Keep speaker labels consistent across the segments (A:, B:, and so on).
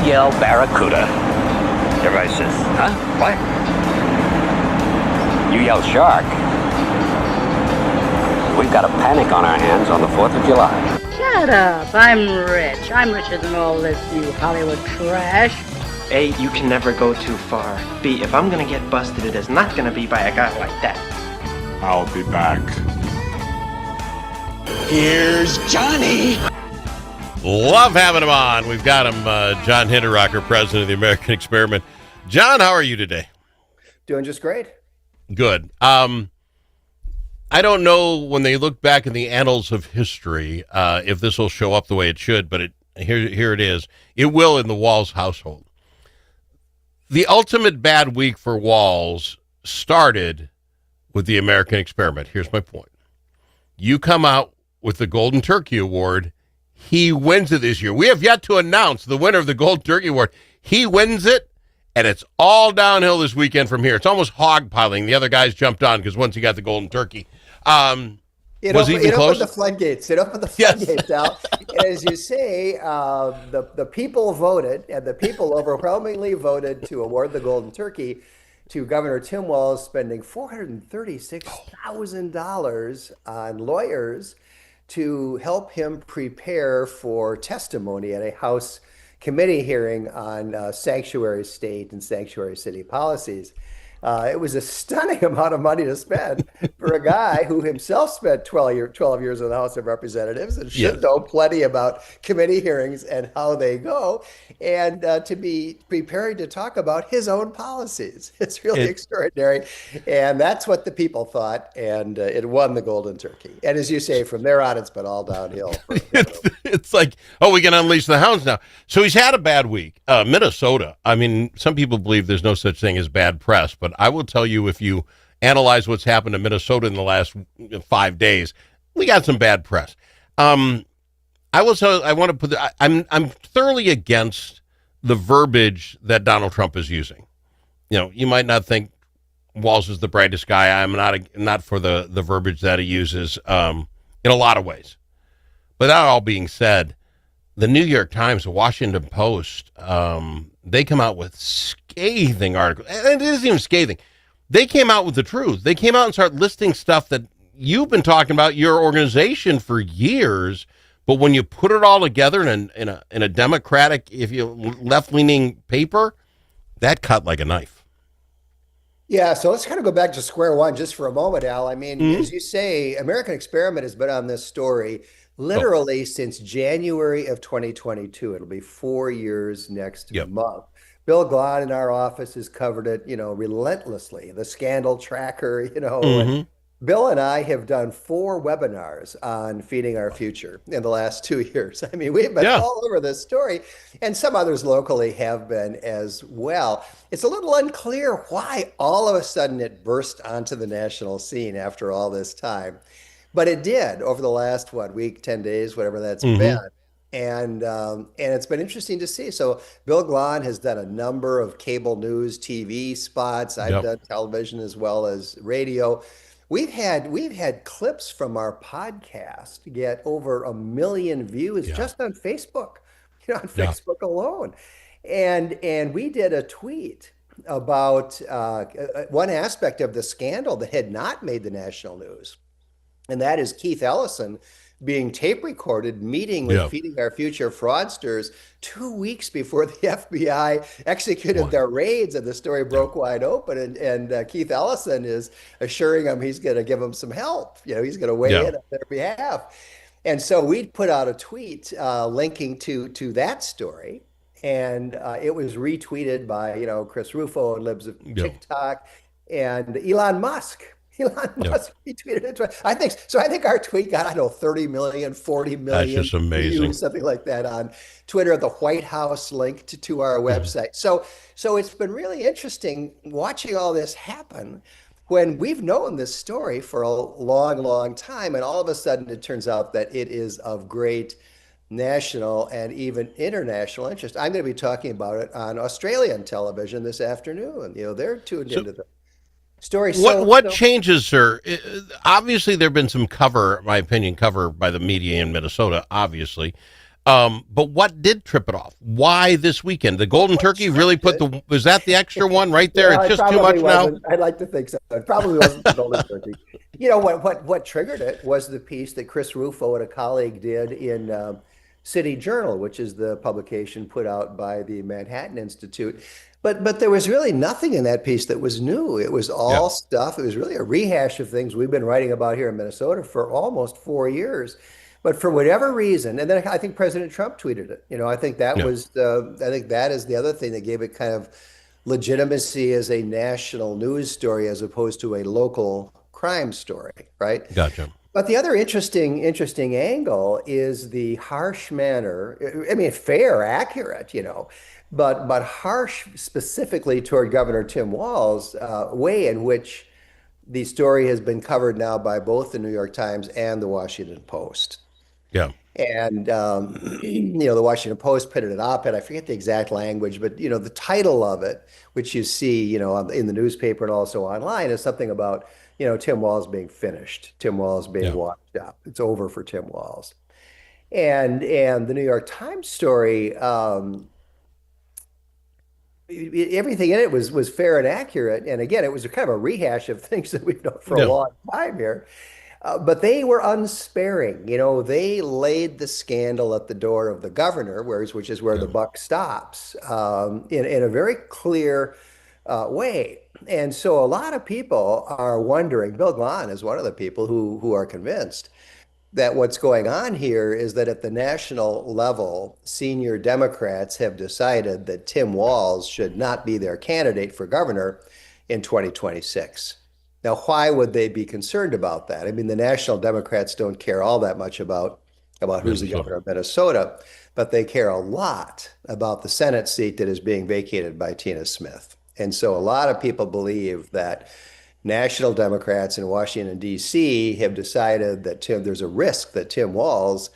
A: yell barracuda. Everybody says, huh? What? You yell shark. We've got a panic on our hands on the 4th of July.
B: Shut up. I'm rich. I'm richer than all this, you Hollywood trash.
C: A, you can never go too far. B, if I'm gonna get busted, it is not gonna be by a guy like that.
D: I'll be back.
E: Here's Johnny.
F: Love having him on. We've got him, John Hinderaker, president of the American Experiment. John, how are you today?
G: Doing just great.
F: Good. I don't know when they look back in the annals of history if this will show up the way it should, but here it is. It will in the Walz household. The ultimate bad week for Walz started with the American Experiment. Here's my point. You come out with the Golden Turkey Award. He wins it this year. We have yet to announce the winner of the Golden Turkey Award. He wins it, and it's all downhill this weekend from here. It's almost hogpiling. The other guys jumped on because once he got the Golden Turkey.
G: It opened the floodgates. It opened the floodgates out. And as you say, the people voted, and the people overwhelmingly voted to award the Golden Turkey to Governor Tim Walz, spending $436,000 on lawyers to help him prepare for testimony at a House committee hearing on sanctuary state and sanctuary city policies. It was a stunning amount of money to spend for a guy who himself spent 12 years in the House of Representatives and should know plenty about committee hearings and how they go, and to be preparing to talk about his own policies. It's really extraordinary. And that's what the people thought, and it won the Golden Turkey. And as you say, from there on, it's been all downhill.
F: It's like, oh, we can unleash the hounds now. So he's had a bad week. Minnesota, I mean, some people believe there's no such thing as bad press, but I will tell you, if you analyze what's happened to Minnesota in the last 5 days, we got some bad press. I want to put, I'm thoroughly against the verbiage that Donald Trump is using. You know, you might not think Walz is the brightest guy. I'm not for the verbiage that he uses in a lot of ways. But that all being said, the New York Times, the Washington Post, they come out with scathing articles. And it isn't even scathing. They came out with the truth. They came out and started listing stuff that you've been talking about, your organization, for years. But when you put it all together in a Democratic, if you left-leaning paper, that cut like a knife.
G: Yeah, so let's kind of go back to square one just for a moment, Al. I mean, as you say, American Experiment has been on this story literally since January of 2022. It'll be 4 years next month. Bill Glahn in our office has covered it, relentlessly. The scandal tracker, and Bill and I have done 4 webinars on feeding our future in the last 2 years. I mean, we've been all over this story, and some others locally have been as well. It's a little unclear why all of a sudden it burst onto the national scene after all this time. But it did over the last, week, 10 days, whatever that's been. And it's been interesting to see. So Bill Glahn has done a number of cable news, TV spots. I've done television as well as radio. We've had clips from our podcast get over 1 million views just on Facebook, on Facebook alone. And we did a tweet about one aspect of the scandal that had not made the national news. And that is Keith Ellison being tape recorded meeting with Feeding Our Future fraudsters 2 weeks before the FBI executed their raids, and the story broke wide open. And Keith Ellison is assuring him he's going to give them some help. He's going to weigh in on their behalf. And so we put out a tweet linking to that story. And it was retweeted by, Chris Rufo and Libs of TikTok and Elon Musk. Elon Musk retweeted it. I think our tweet got, 30 million, 40 million.
F: That's just amazing.
G: Views, something like that on Twitter. The White House linked to our website. So it's been really interesting watching all this happen when we've known this story for a long, long time. And all of a sudden it turns out that it is of great national and even international interest. I'm going to be talking about it on Australian television this afternoon. They're tuned into the story.
F: What changes, sir? Obviously, there have been some cover by the media in Minnesota, obviously. But what did trip it off? Why this weekend? The golden turkey really put the, was that the extra one right there?
G: Well,
F: It's
G: it
F: just too
G: probably
F: much now.
G: wasn't. I'd like to think so. It probably wasn't the golden turkey. You know what triggered it was the piece that Chris Rufo and a colleague did in City Journal, which is the publication put out by the Manhattan Institute. But there was really nothing in that piece that was new. It was
F: Yeah.
G: all stuff. It was really a rehash of things we've been writing about here in Minnesota for almost 4 years. But for whatever reason, and then I think President Trump tweeted it. You know, I think that
F: Yeah.
G: was I think that is the other thing that gave it kind of legitimacy as a national news story as opposed to a local crime story, right?
F: Gotcha.
G: But the other interesting angle is the harsh manner. I mean, fair, accurate, but harsh specifically toward Governor Tim Walz' way in which the story has been covered now by both the New York Times and the Washington Post.
F: Yeah.
G: And the Washington Post put it an op-ed. I forget the exact language, but the title of it, which you see, in the newspaper and also online, is something about Tim Walz being finished, Tim Walz being
F: Yeah.
G: washed up. It's over for Tim Walz. And the New York Times story, everything in it was fair and accurate. And again, it was kind of a rehash of things that we've known for a
F: Yeah.
G: long time here. But they were unsparing. They laid the scandal at the door of the governor, which is where the buck stops, in a very clear way. And so a lot of people are wondering, Bill Glan is one of the people who are convinced that what's going on here is that at the national level, senior Democrats have decided that Tim Walz should not be their candidate for governor in 2026. Now, why would they be concerned about that? I mean, the national Democrats don't care all that much about who's the governor of Minnesota, but they care a lot about the Senate seat that is being vacated by Tina Smith. And so a lot of people believe that national Democrats in Washington, D.C. have decided that there's a risk that Tim Walz,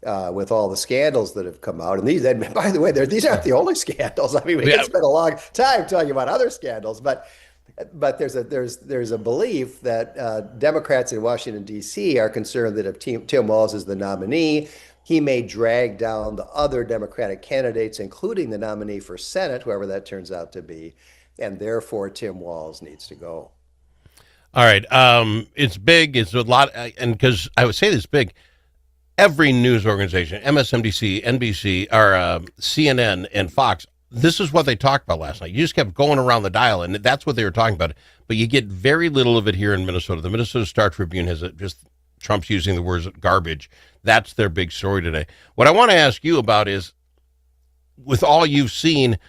G: with all the scandals that have come out, and by the way, these aren't the only scandals. I mean, we can spend a long time talking about other scandals, but there's a belief that Democrats in Washington, D.C. are concerned that if Tim Walz is the nominee, he may drag down the other Democratic candidates, including the nominee for Senate, whoever that turns out to be, and therefore Tim Walz needs to go.
F: All right. It's big. It's a lot. And because I would say this big, every news organization, MSNBC, NBC, or CNN and Fox, this is what they talked about last night. You just kept going around the dial, and that's what they were talking about. But you get very little of it here in Minnesota. The Minnesota Star Tribune has just Trump's using the words garbage. That's their big story today. What I want to ask you about is, with all you've seen,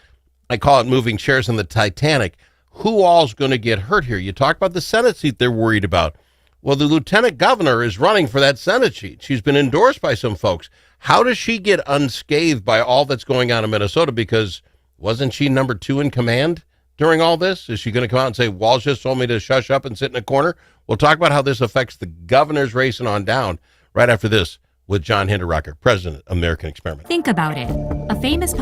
F: I call it moving chairs in the Titanic, who all's going to get hurt here? You talk about the Senate seat they're worried about. Well, the lieutenant governor is running for that Senate seat. She's been endorsed by some folks. How does she get unscathed by all that's going on in Minnesota? Because wasn't she number 2 in command during all this? Is she going to come out and say, Walz just told me to shush up and sit in a corner? We'll talk about how this affects the governor's race and on down right after this with John Hinderaker, president of American Experiment.
H: Think about it. A famous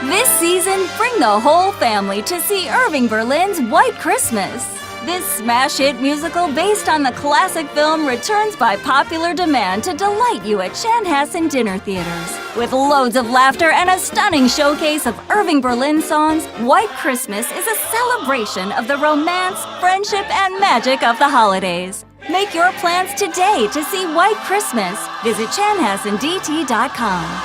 H: This season, bring the whole family to see Irving Berlin's White Christmas. This smash hit musical based on the classic film returns by popular demand to delight you at Chanhassen dinner theaters. With loads of laughter and a stunning showcase of Irving Berlin songs, White Christmas is a celebration of the romance, friendship, and magic of the holidays. Make your plans today to see White Christmas. Visit chanhassendt.com.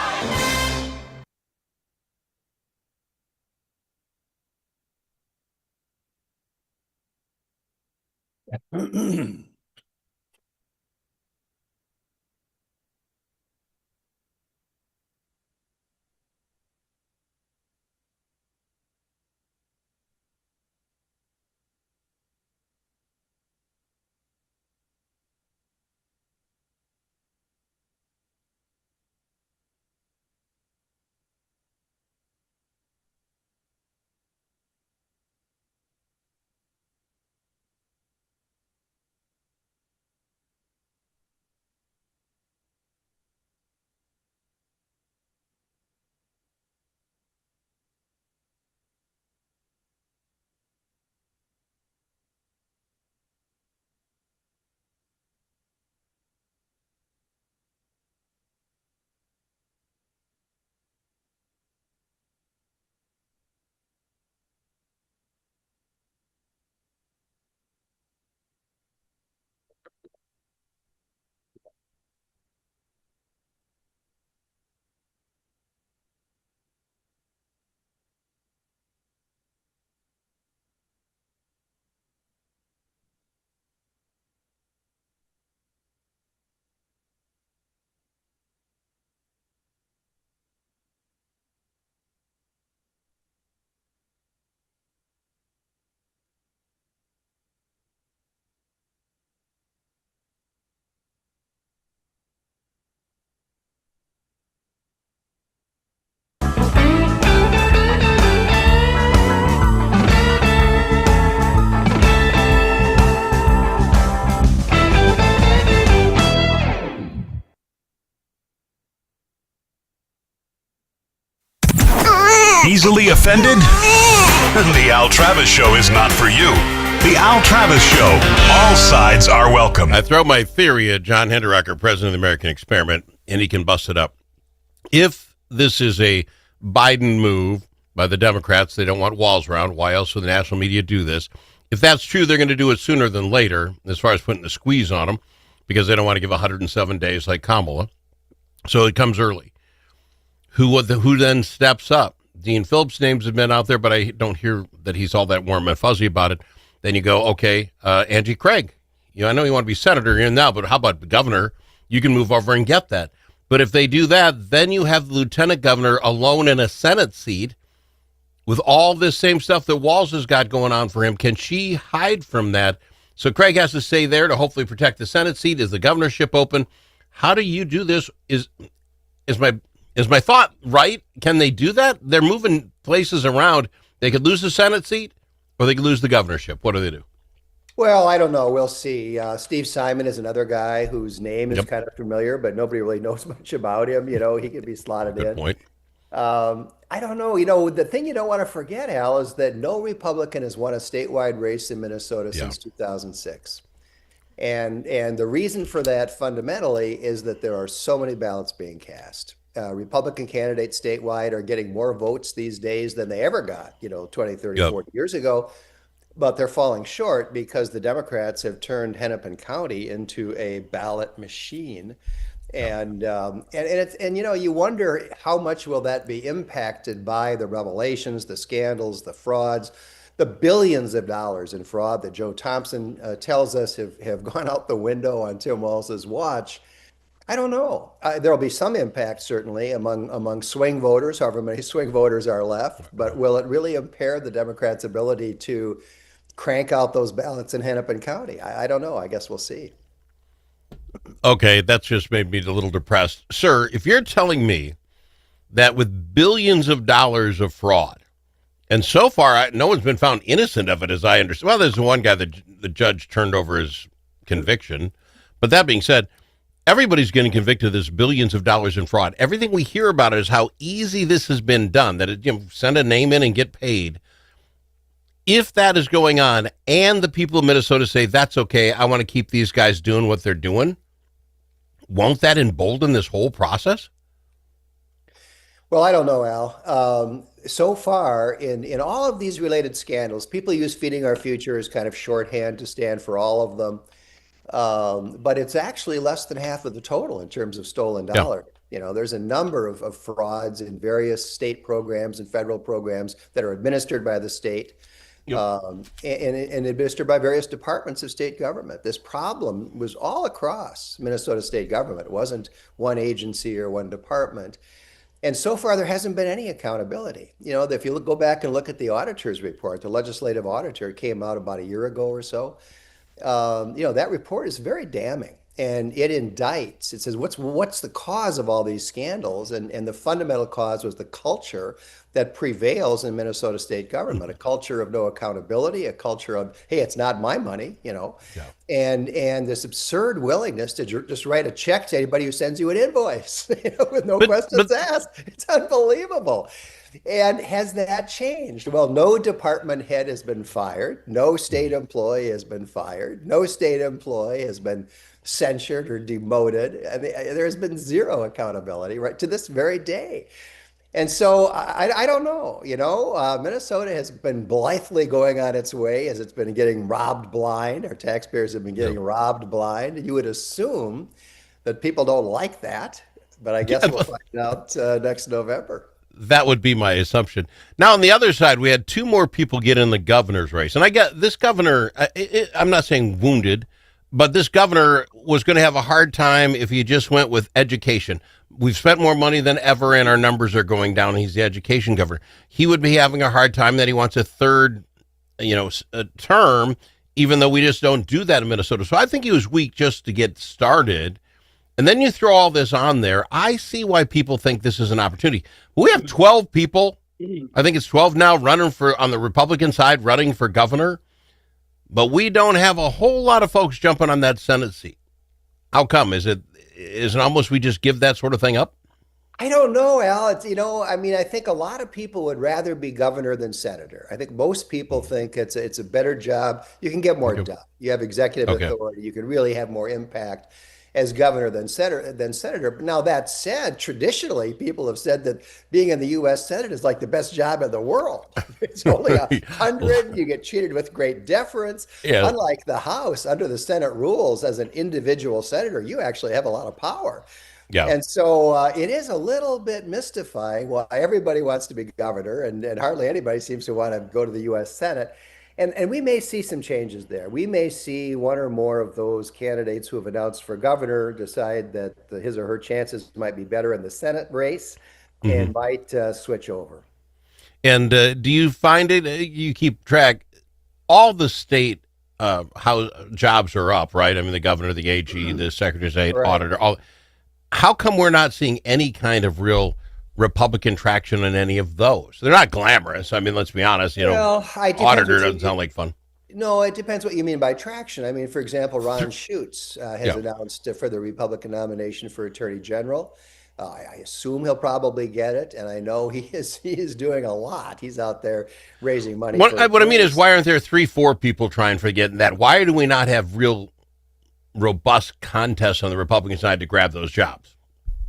I: Easily offended? The Al Travis Show is not for you. The Al Travis Show. All sides are welcome.
F: I throw my theory at John Hinderaker, president of the American Experiment, and he can bust it up. If this is a Biden move by the Democrats, they don't want walls around. Why else would the national media do this? If that's true, they're going to do it sooner than later, as far as putting the squeeze on them, because they don't want to give 107 days like Kamala. So it comes early. Who then steps up? Dean Phillips' names have been out there, but I don't hear that he's all that warm and fuzzy about it. Then you go, okay, Angie Craig. I know you want to be senator here now, but how about the governor? You can move over and get that. But if they do that, then you have the lieutenant governor alone in a Senate seat with all this same stuff that Walz has got going on for him. Can she hide from that? So Craig has to stay there to hopefully protect the Senate seat. Is the governorship open? How do you do this? Is my thought right? Can they do that? They're moving places around. They could lose the Senate seat or they could lose the governorship. What do they do?
G: Well, I don't know. We'll see. Steve Simon is another guy whose name is kind of familiar, but nobody really knows much about him. He could be slotted
F: Good
G: in.
F: point.
G: I don't know. The thing you don't want to forget, Al, is that no Republican has won a statewide race in Minnesota since 2006. And the reason for that fundamentally is that there are so many ballots being cast. Republican candidates statewide are getting more votes these days than they ever got, 20, 30, 40 years ago. But they're falling short because the Democrats have turned Hennepin County into a ballot machine. And you wonder how much will that be impacted by the revelations, the scandals, the frauds, the billions of dollars in fraud that Joe Thompson tells us have gone out the window on Tim Walz's watch. I don't know. There'll be some impact certainly among swing voters, however many swing voters are left. But will it really impair the Democrats' ability to crank out those ballots in Hennepin County? I don't know. I guess we'll see.
F: Okay, that's just made me a little depressed. Sir, if you're telling me that with billions of dollars of fraud, and so far no one's been found innocent of it, as I understand. Well, there's one guy that the judge turned over his conviction. But that being said, everybody's getting convicted of this billions of dollars in fraud. Everything we hear about is how easy this has been done, that send a name in and get paid. If that is going on and the people of Minnesota say, that's okay, I want to keep these guys doing what they're doing, won't that embolden this whole process?
G: Well, I don't know, Al. So far, in all of these related scandals, people use feeding our future as kind of shorthand to stand for all of them. But it's actually less than half of the total in terms of stolen dollars. There's a number of frauds in various state programs and federal programs that are administered by the state. And administered by various departments of state government. This problem was all across Minnesota state government. It wasn't one agency or one department. And so far, there hasn't been any accountability. If you go back and look at the auditor's report, the legislative auditor came out about a year ago or so. That report is very damning. And it indicts, it says, what's the cause of all these scandals? And the fundamental cause was the culture that prevails in Minnesota state government, a culture of no accountability, a culture of, hey, it's not my money, and this absurd willingness to just write a check to anybody who sends you an invoice, with no questions asked. It's unbelievable. And has that changed? Well, no department head has been fired. No state employee has been fired. No state employee has been censured or demoted. I mean, there's been zero accountability right to this very day. And so I don't know, Minnesota has been blithely going on its way as it's been getting robbed blind. Our taxpayers have been getting robbed blind. You would assume that people don't like that, but I guess we'll find out next November.
F: That would be my assumption. Now, on the other side, we had two more people get in the governor's race. And I get this governor, I'm not saying wounded, but this governor was going to have a hard time if he just went with education. We've spent more money than ever, and our numbers are going down. He's the education governor. He would be having a hard time that he wants a third, term, even though we just don't do that in Minnesota. So I think he was weak just to get started. And then you throw all this on there. I see why people think this is an opportunity. We have 12 people. I think it's 12 now running on the Republican side, running for governor. But we don't have a whole lot of folks jumping on that Senate seat. How come? Is it almost we just give that sort of thing up?
G: I don't know, Al. It's, I mean, I think a lot of people would rather be governor than senator. I think most people think it's a better job. You can get more
F: Okay.
G: done. You have executive
F: Okay.
G: authority. You can really have more impact as governor than senator. But now that said, traditionally, people have said that being in the U.S. Senate is like the best job in the world. It's only 100. You get treated with great deference.
F: Yeah.
G: Unlike the House, under the Senate rules, as an individual senator, you actually have a lot of power.
F: Yeah.
G: And so it is a little bit mystifying why everybody wants to be governor, and hardly anybody seems to want to go to the U.S. Senate. And we may see some changes there. We may see one or more of those candidates who have announced for governor decide that his or her chances might be better in the Senate race and might switch over.
F: And do you find it? You keep track. All the state how jobs are up, right? I mean, the governor, the AG, the secretary of state,
G: Right.
F: auditor. All. How come we're not seeing any kind of real Republican traction in any of those? They're not glamorous. I mean, let's be honest.
G: Well, it depends
F: Auditor
G: what
F: doesn't sound like fun.
G: No, it depends what you mean by traction. I mean, for example, Ron Schutz has
F: Yeah.
G: announced for the Republican nomination for Attorney General. I assume he'll probably get it, and I know he is doing a lot. He's out there raising money.
F: What
G: for
F: I mean is,
G: attorneys.
F: why aren't there 3, 4 people trying for getting that? Why do we not have real robust contests on the Republican side to grab those jobs?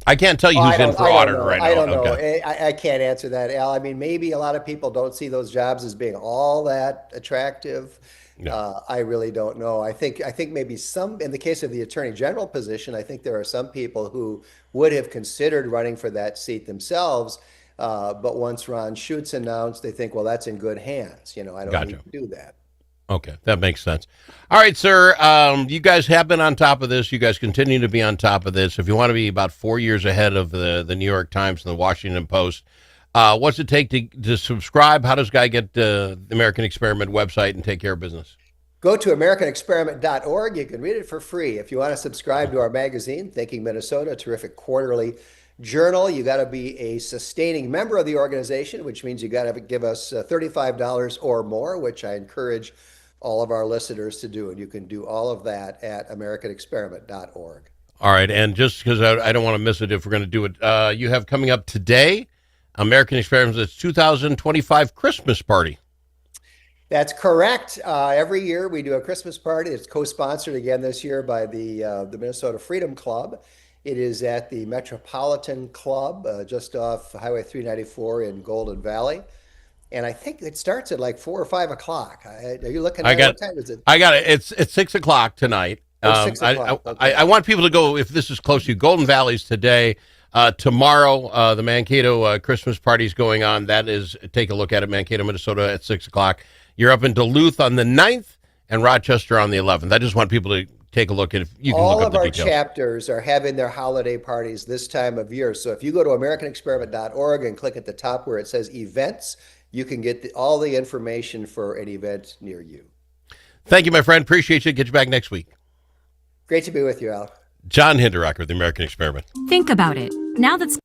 F: I can't tell you who's in for
G: I don't
F: auditor
G: know.
F: right now.
G: I don't know.
F: Okay.
G: I can't answer that, Al. I mean, maybe a lot of people don't see those jobs as being all that attractive.
F: No.
G: I really don't know. I think maybe some, in the case of the Attorney General position, I think there are some people who would have considered running for that seat themselves. But once Ron Schutz announced, they think, well, that's in good hands. I don't
F: Gotcha.
G: need to do that.
F: Okay, that makes sense. All right, sir. You guys have been on top of this. You guys continue to be on top of this. If you want to be about 4 years ahead of the New York Times and the Washington Post, what's it take to subscribe? How does a guy get the American Experiment website and take care of business?
G: Go to AmericanExperiment.org. You can read it for free. If you want to subscribe to our magazine, Thinking Minnesota, a terrific quarterly journal, you got to be a sustaining member of the organization, which means you got to give us $35 or more, which I encourage all of our listeners to do. And you can do all of that at AmericanExperiment.org.
F: All right, and just because I don't want to miss it if we're going to do it, you have coming up today, American Experiment's 2025 Christmas party.
G: That's correct. Every year we do a Christmas party. It's co-sponsored again this year by the Minnesota Freedom Club. It is at the Metropolitan Club, just off Highway 394 in Golden Valley. And I think it starts at like 4 or 5 o'clock. Are you looking at what time is it?
F: I got it. It's 6 o'clock tonight.
G: Oh, 6 o'clock. Okay.
F: I want people to go if this is close to you. Golden Valley's today. Tomorrow, the Mankato Christmas party's going on. That is, take a look at it, Mankato, Minnesota at 6 o'clock. You're up in Duluth on the 9th and Rochester on the 11th. I just want people to take a look at it. You can
G: All
F: look up
G: of
F: the
G: our
F: details.
G: chapters are having their holiday parties this time of year. So if you go to AmericanExperiment.org and click at the top where it says events, you can get all the information for an event near you.
F: Thank you, my friend. Appreciate you. Get you back next week.
G: Great to be with you, Al.
F: John Hinderaker, the American Experiment.
H: Think about it. Now that